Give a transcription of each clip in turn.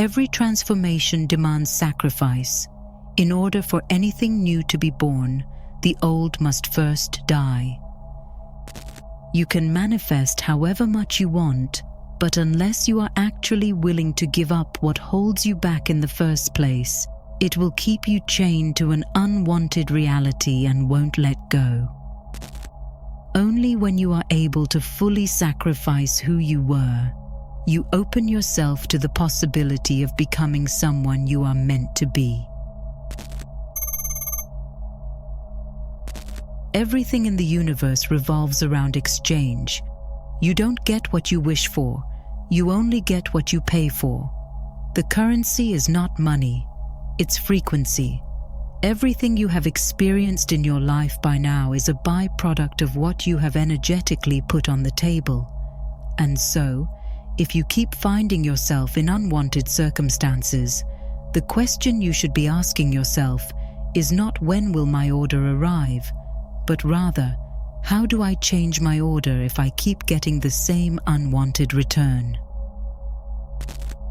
Every transformation demands sacrifice. In order for anything new to be born, the old must first die. You can manifest however much you want, but unless you are actually willing to give up what holds you back in the first place, it will keep you chained to an unwanted reality and won't let go. Only when you are able to fully sacrifice who you were, you open yourself to the possibility of becoming someone you are meant to be. Everything in the universe revolves around exchange. You don't get what you wish for, you only get what you pay for. The currency is not money, it's frequency. Everything you have experienced in your life by now is a byproduct of what you have energetically put on the table. And so, if you keep finding yourself in unwanted circumstances, the question you should be asking yourself is not when will my order arrive, but rather, how do I change my order if I keep getting the same unwanted return?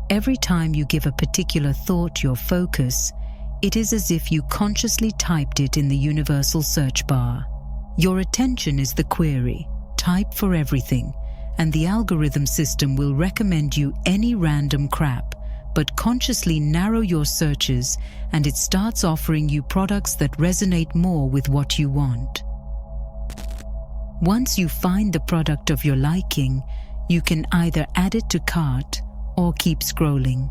Every time you give a particular thought your focus, it is as if you consciously typed it in the universal search bar. Your attention is the query, type for everything, and the algorithm system will recommend you any random crap, but consciously narrow your searches and it starts offering you products that resonate more with what you want. Once you find the product of your liking, you can either add it to cart or keep scrolling.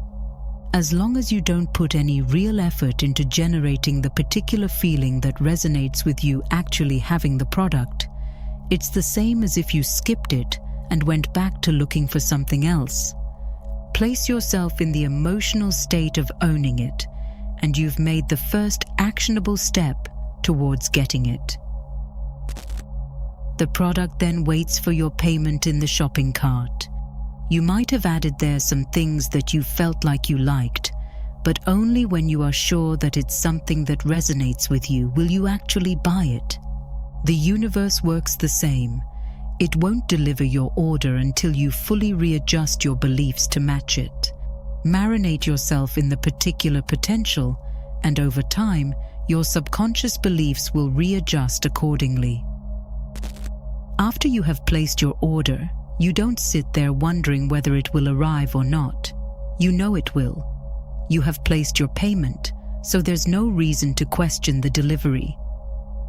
As long as you don't put any real effort into generating the particular feeling that resonates with you actually having the product, it's the same as if you skipped it and went back to looking for something else. Place yourself in the emotional state of owning it, and you've made the first actionable step towards getting it. The product then waits for your payment in the shopping cart. You might have added there some things that you felt like you liked, but only when you are sure that it's something that resonates with you will you actually buy it. The universe works the same. It won't deliver your order until you fully readjust your beliefs to match it. Marinate yourself in the particular potential, and over time, your subconscious beliefs will readjust accordingly. After you have placed your order, you don't sit there wondering whether it will arrive or not. You know it will. You have placed your payment, so there's no reason to question the delivery.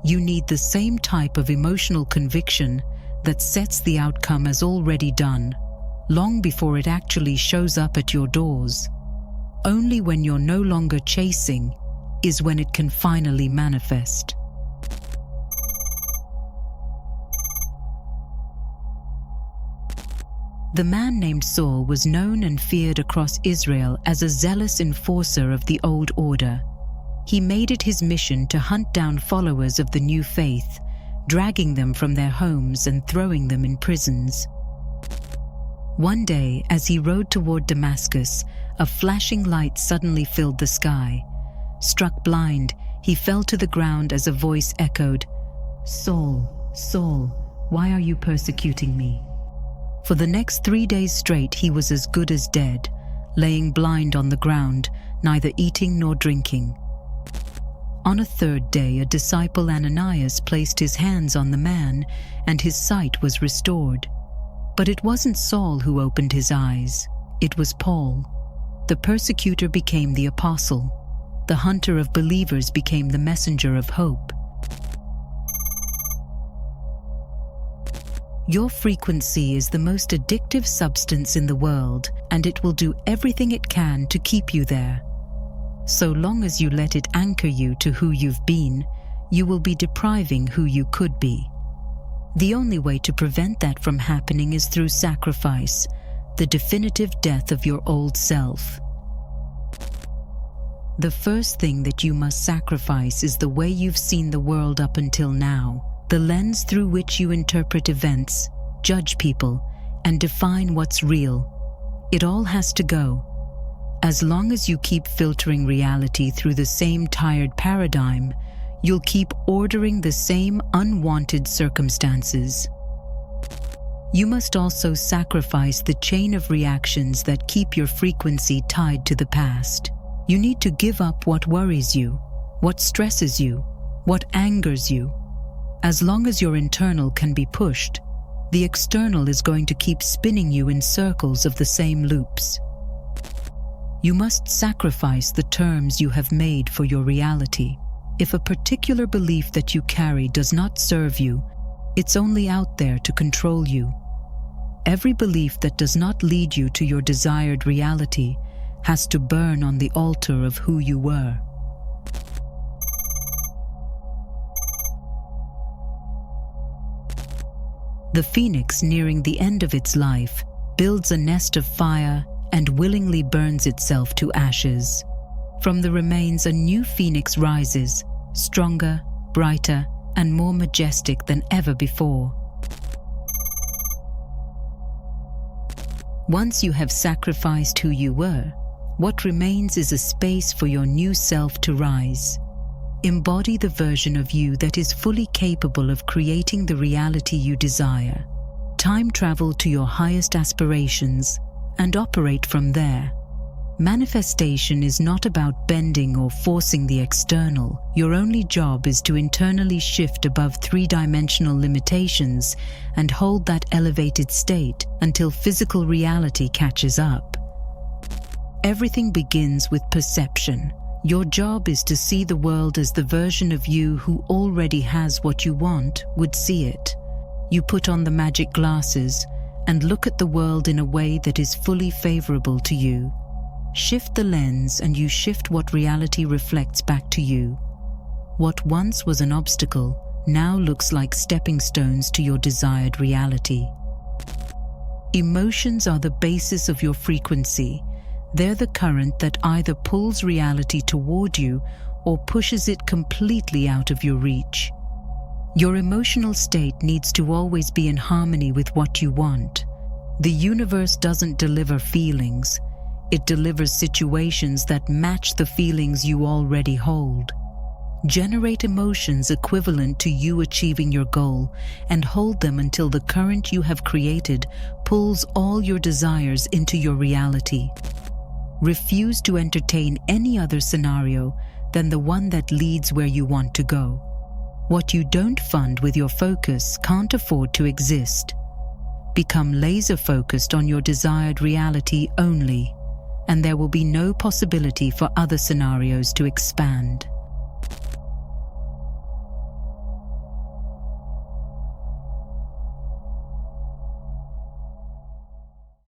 You need the same type of emotional conviction that sets the outcome as already done, long before it actually shows up at your doors. Only when you're no longer chasing is when it can finally manifest. The man named Saul was known and feared across Israel as a zealous enforcer of the old order. He made it his mission to hunt down followers of the new faith, dragging them from their homes and throwing them in prisons. One day, as he rode toward Damascus, a flashing light suddenly filled the sky. Struck blind, he fell to the ground as a voice echoed, "Saul, Saul, why are you persecuting me?" For the next 3 days straight he was as good as dead, laying blind on the ground, neither eating nor drinking. On a third day, a disciple Ananias placed his hands on the man, and his sight was restored. But it wasn't Saul who opened his eyes, it was Paul. The persecutor became the apostle. The hunter of believers became the messenger of hope. Your frequency is the most addictive substance in the world, and it will do everything it can to keep you there. So long as you let it anchor you to who you've been, you will be depriving who you could be. The only way to prevent that from happening is through sacrifice, the definitive death of your old self. The first thing that you must sacrifice is the way you've seen the world up until now, the lens through which you interpret events, judge people, and define what's real. It all has to go. As long as you keep filtering reality through the same tired paradigm, you'll keep ordering the same unwanted circumstances. You must also sacrifice the chain of reactions that keep your frequency tied to the past. You need to give up what worries you, what stresses you, what angers you. As long as your internal can be pushed, the external is going to keep spinning you in circles of the same loops. You must sacrifice the terms you have made for your reality. If a particular belief that you carry does not serve you, it's only out there to control you. Every belief that does not lead you to your desired reality has to burn on the altar of who you were. The phoenix nearing the end of its life builds a nest of fire and willingly burns itself to ashes. From the remains, a new phoenix rises, stronger, brighter, and more majestic than ever before. Once you have sacrificed who you were, what remains is a space for your new self to rise. Embody the version of you that is fully capable of creating the reality you desire. Time travel to your highest aspirations and operate from there. Manifestation is not about bending or forcing the external. Your only job is to internally shift above three-dimensional limitations and hold that elevated state until physical reality catches up. Everything begins with perception. Your job is to see the world as the version of you who already has what you want would see it. You put on the magic glasses and look at the world in a way that is fully favorable to you. Shift the lens and you shift what reality reflects back to you. What once was an obstacle now looks like stepping stones to your desired reality. Emotions are the basis of your frequency. They're the current that either pulls reality toward you or pushes it completely out of your reach. Your emotional state needs to always be in harmony with what you want. The universe doesn't deliver feelings. It delivers situations that match the feelings you already hold. Generate emotions equivalent to you achieving your goal and hold them until the current you have created pulls all your desires into your reality. Refuse to entertain any other scenario than the one that leads where you want to go. What you don't fund with your focus can't afford to exist. Become laser-focused on your desired reality only, and there will be no possibility for other scenarios to expand.